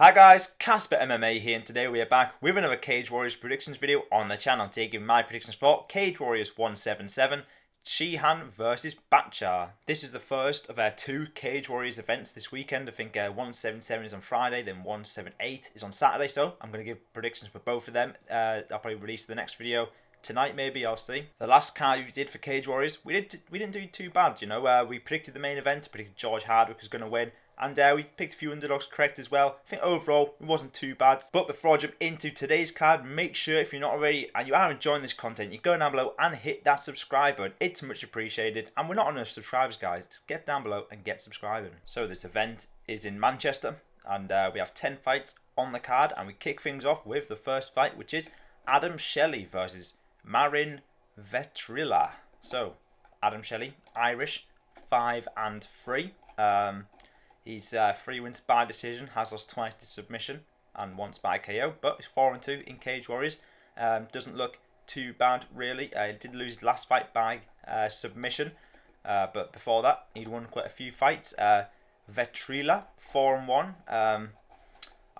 Hi guys, Casper MMA here, and today we are back with another Cage Warriors predictions video on the channel, taking my predictions for Cage Warriors 177, Sheehan versus Bachar. This is the first of our two Cage Warriors events this weekend. I think 177 is on Friday, then 178 is on Saturday, so I'm going to give predictions for both of them. I'll probably release the next video tonight, maybe, I'll see. The last card we did for Cage Warriors, we didn't do too bad, you know. We predicted the main event, predicted George Hardwick was going to win. And we picked a few underdogs correct as well. I think overall, it wasn't too bad. But before I jump into today's card, make sure if you're not already and you are enjoying this content, you go down below and hit that subscribe button. It's much appreciated. And we're not on enough subscribers, guys. Just get down below and get subscribing. So this event is in Manchester. And we have 10 fights on the card. And we kick things off with the first fight, which is Adam Shelley versus Marin Vetrila. So, Adam Shelley, Irish, 5-3. He's 3 wins by decision, has lost twice to submission and once by KO, but he's 4-2 in Cage Warriors. Doesn't look too bad really. He did lose his last fight by submission, but before that he'd won quite a few fights. Vetrila 4-1. I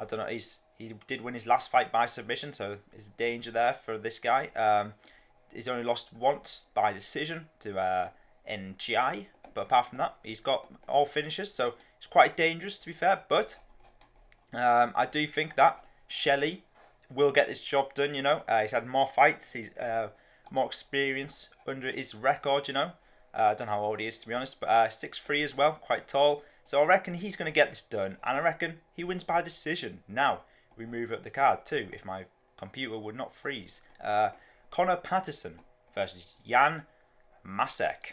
don't know. He did win his last fight by submission, so there's danger there for this guy. He's only lost once by decision to NGI. But apart from that, he's got all finishes, so it's quite dangerous to be fair. But I do think that Shelley will get this job done, you know. He's had more fights, he's more experience under his record, you know. I don't know how old he is, to be honest, but 6'3" as well, quite tall. So I reckon he's going to get this done, and I reckon he wins by decision. Now, we move up the card too, if my computer would not freeze. Patterson versus Jan Masek.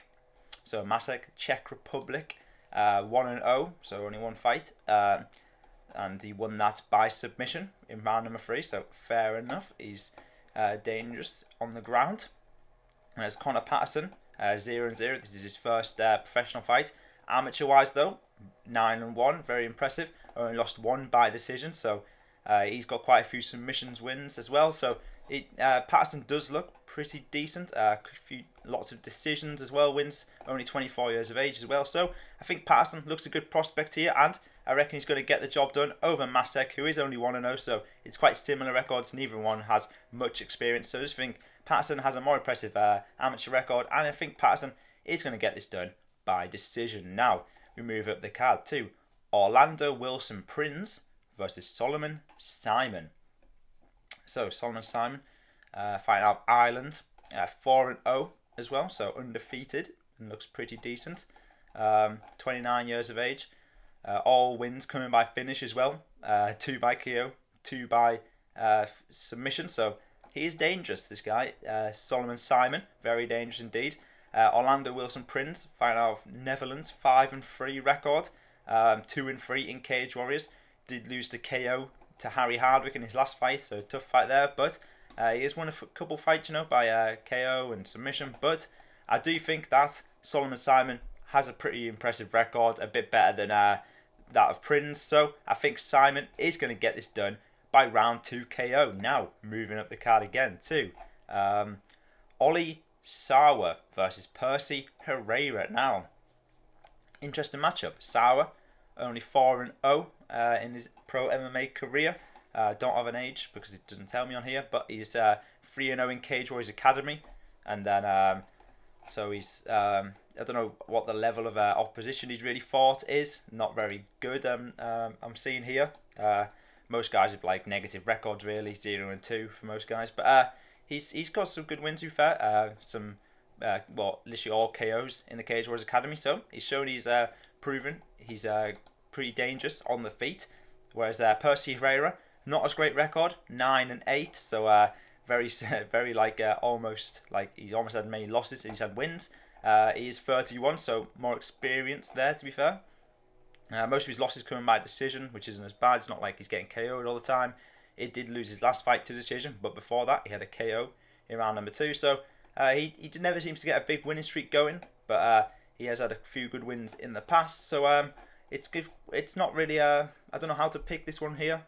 So Masek, Czech Republic, 1-0, so only one fight, and he won that by submission in round number 3. So fair enough. He's dangerous on the ground. There's Patterson, 0-0. This is his first professional fight. Amateur-wise though, 9-1, very impressive. Only lost one by decision, so he's got quite a few submissions wins as well. So Patterson does look pretty decent. Lots of decisions as well. Wins, only 24 years of age as well. So I think Patterson looks a good prospect here, and I reckon he's going to get the job done over Masek, who is only 1-0. So it's quite similar records. Neither one has much experience. So I just think Patterson has a more impressive amateur record, and I think Patterson is going to get this done by decision. Now we move up the card to Orlando Wilson Prins versus Solomon Simon. So Solomon Simon, fighting out of Ireland, 4-0 as well, so undefeated and looks pretty decent. 29 years of age, all wins coming by finish as well. 2 by KO, 2 by submission. So he is dangerous, this guy. Solomon Simon, very dangerous indeed. Orlando Wilson Prins, fighting out of Netherlands, 5-3 record, 2-3 in Cage Warriors. Did lose to KO to Harry Hardwick in his last fight, so tough fight there, but he has won a couple fights, you know, by KO and submission. But I do think that Solomon Simon has a pretty impressive record, a bit better than that of Prins. So I think Simon is going to get this done by round 2 KO. Now moving up the card again to Ollie Sarwa versus Percy Herrera. Now, interesting matchup. Sarwa only 4-0 in his pro MMA career. Don't have an age because it doesn't tell me on here, but he's 3-0 in Cage Warriors Academy, and then so he's I don't know what the level of opposition he's really fought is. Not very good. I'm seeing here. Most guys have like negative records, really, 0-2 for most guys, but he's got some good wins. To be fair, some literally all KOs in the Cage Warriors Academy. So he's shown he's proven he's pretty dangerous on the feet. Whereas Percy Herrera, not as great record, 9-8. So very like almost like he's almost had many losses. He's had wins. He is 31, so more experience there, to be fair. Most of his losses coming by decision, which isn't as bad. It's not like he's getting KO'd all the time. He did lose his last fight to decision, but before that he had a KO in round number 2. So he never seems to get a big winning streak going, but he has had a few good wins in the past. So it's good. It's not really I don't know how to pick this one here.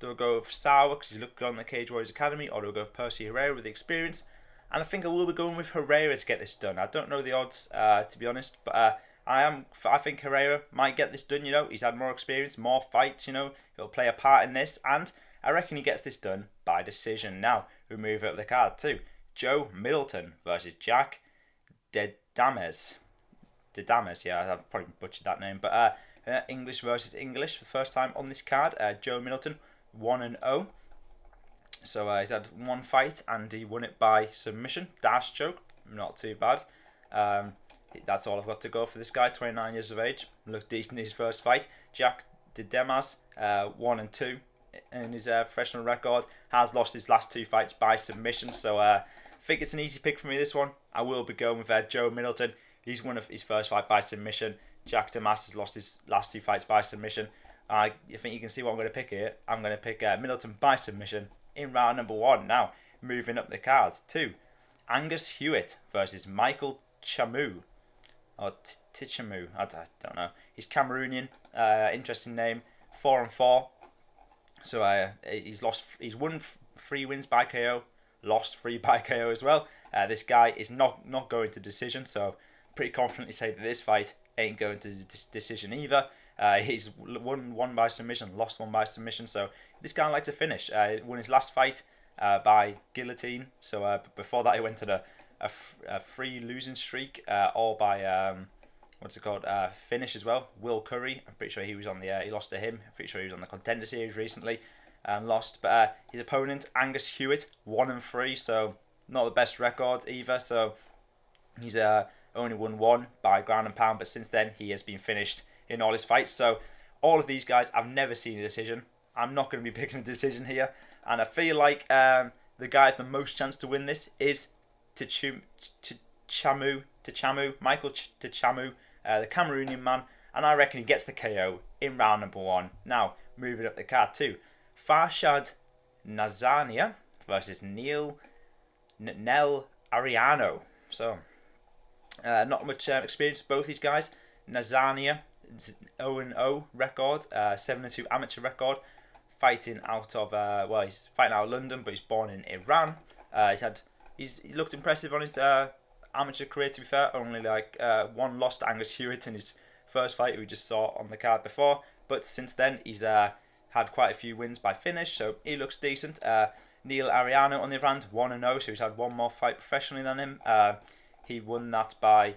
Do I go with Sarwa because he looked good on the Cage Warriors Academy, or do I go with Percy Herrera with the experience? And I think I will be going with Herrera to get this done. I don't know the odds, to be honest, but I think Herrera might get this done. He's had more experience, more fights. He'll play a part in this, and I reckon he gets this done by decision. Now we move up the card to Joe Middleton versus Jack Dedames. Dedames, yeah, I've probably butchered that name, but English versus English for the first time on this card. Joe Middleton 1-0. So he's had one fight and he won it by submission, dash choke, not too bad. That's all I've got to go for this guy, 29 years of age, looked decent in his first fight. Jack Dedames, 1-2 in his professional record, has lost his last two fights by submission, so I think it's an easy pick for me this one. I will be going with Joe Middleton. He's won his first fight by submission. Jack Dedames has lost his last two fights by submission. I think you can see what I'm going to pick here. I'm going to pick Middleton by submission in round number 1. Now, moving up the card to Angus Hewett versus Michael Tchamou. Or Tchamou, I don't know. He's Cameroonian, interesting name, 4-4. So he's won 3 wins by KO, lost 3 by KO as well. This guy is not going to decision, so pretty confidently say that this fight ain't going to decision either. He's won 1 by submission, lost 1 by submission, so this guy likes to finish. Won his last fight by guillotine, so before that he went on a 3 losing streak, all by finish as well. Will Curry, I'm pretty sure he was on the he lost to him. I'm pretty sure he was on the Contender Series recently and lost. But his opponent Angus Hewett 1-3, so not the best record either. So he's only won 1 by ground and pound, but since then he has been finished in all his fights. So all of these guys I've never seen a decision. I'm not going to be picking a decision here, and I feel like the guy with the most chance to win this is Tchamou, Michael Tchamou, the Cameroonian man, and I reckon he gets the KO in round number 1. Now, moving up the card to Farshad Nazarnia versus Nel Ariano. So, not much experience both these guys. Nazarnia, 0-0 record, 7-2 amateur record, fighting out of he's fighting out of London, but he's born in Iran. He looked impressive on his amateur career, to be fair. Only 1 loss to Angus Hewett in his first fight we just saw on the card before, but since then he's had quite a few wins by finish, so he looks decent. Nel Ariano on the other hand, 1-0, so he's had 1 more fight professionally than him. He won that by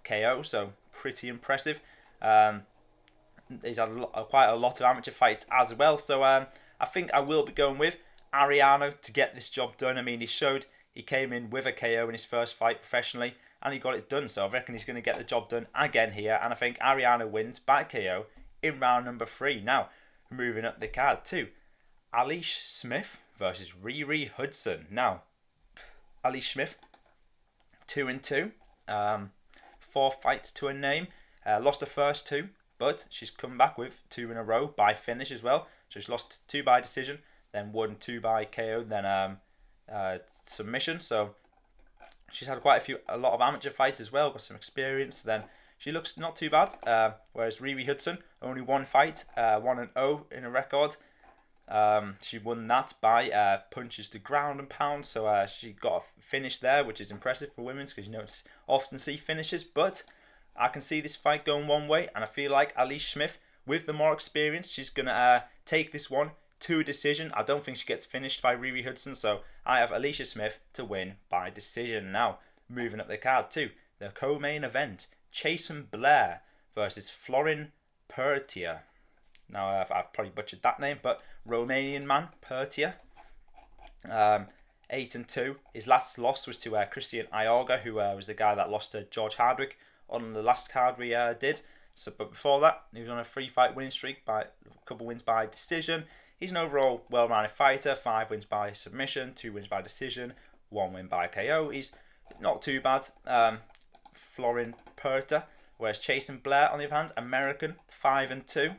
KO, so pretty impressive. He's had quite a lot of amateur fights as well, so I think I will be going with Ariano to get this job done. I mean, he came in with a KO in his first fight professionally, and he got it done, so I reckon he's going to get the job done again here, and I think Ariano wins by KO in round number 3. Now, moving up the card to Alish Smith versus Riri Hudson. Now, Alish Smith, 2-2, 4 fights to her name, lost the first 2, but she's come back with 2 in a row by finish as well. So she's lost 2 by decision, then won 2 by KO, then submission. So she's had a lot of amateur fights as well, got some experience. Then she looks not too bad. Whereas Riri Hudson, only 1 fight, 1-0 in a record. She won that by punches to ground and pound. So she got a finish there, which is impressive for women because you don't often see finishes. But I can see this fight going one way, and I feel like Alish Smith, with the more experience, she's going to take this one to a decision. I don't think she gets finished by Riri Hudson, so I have Alicia Smith to win by decision. Now, moving up the card to the co-main event, Jason Blair versus Florin Pirtea. Now, I've probably butchered that name, but Romanian man, Pirtea. 8-2. His last loss was to Christian Iorga, who was the guy that lost to George Hardwick on the last card we did. So, but before that, he was on a 3-fight winning streak, by a couple wins by decision. He's an overall well-rounded fighter, 5 wins by submission, 2 wins by decision, 1 win by KO. He's not too bad. Florin Pirtea, whereas Jason Blair, on the other hand, American, 5-2.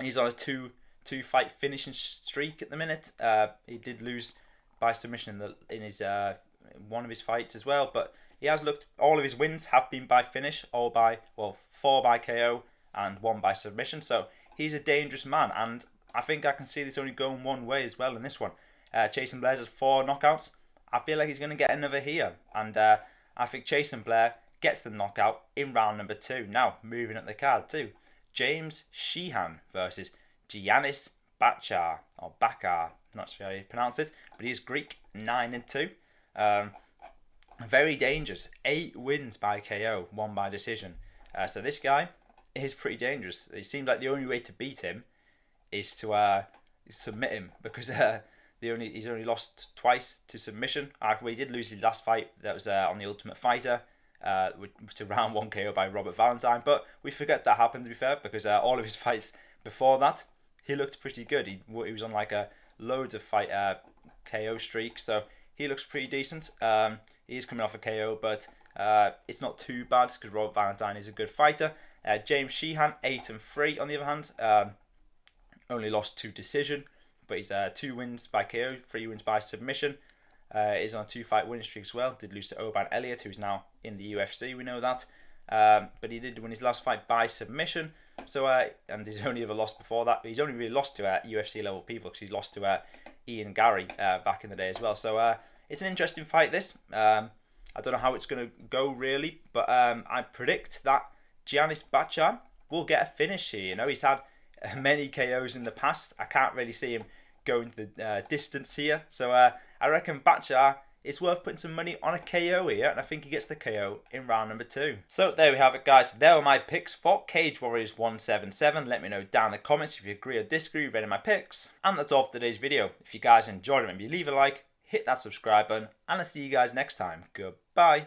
He's on a 2-fight finishing streak at the minute. He did lose by submission in his one of his fights as well, but he has looked. All of his wins have been by finish, 4 by KO and 1 by submission. So he's a dangerous man, and I think I can see this only going one way as well in this one. Jason Blair's has 4 knockouts. I feel like he's going to get another here, and I think Jason Blair gets the knockout in round number 2. Now, moving up the card too. James Sheehan versus Sheehan Bachar, or Bachar, not sure how you pronounce it, but he is Greek, 9-2. Very dangerous, 8 wins by KO, 1 by decision. So this guy is pretty dangerous. It seems like the only way to beat him is to submit him, because he's only lost twice to submission. Well, he did lose his last fight, that was on the Ultimate Fighter, to round 1 KO by Robert Valentine, but we forget that happened, to be fair, because all of his fights before that, he looked pretty good. He was on like a loads of fight KO streak, so he looks pretty decent. He is coming off a KO, but it's not too bad because Robert Valentine is a good fighter. James Sheehan, 8-3 on the other hand, only lost 2 decision, but he's 2 wins by KO, 3 wins by submission. Is on a 2-fight winning streak as well. Did lose to Oban Elliott, who's now in the UFC. We know that, but he did win his last fight by submission. So and his only ever lost before that. He's only really lost to UFC level people, because he lost to Ian Gary back in the day as well. So it's an interesting fight, this. I don't know how it's going to go really, but I predict that Sheehan Bachar will get a finish here. You know, he's had many KOs in the past. I can't really see him going the distance here. So I reckon Bachar, it's worth putting some money on a KO here, and I think he gets the KO in round number 2. So there we have it, guys. There are my picks for Cage Warriors 177. Let me know down in the comments if you agree or disagree with any of my picks. And that's all for today's video. If you guys enjoyed it, maybe leave a like, hit that subscribe button, and I'll see you guys next time. Goodbye.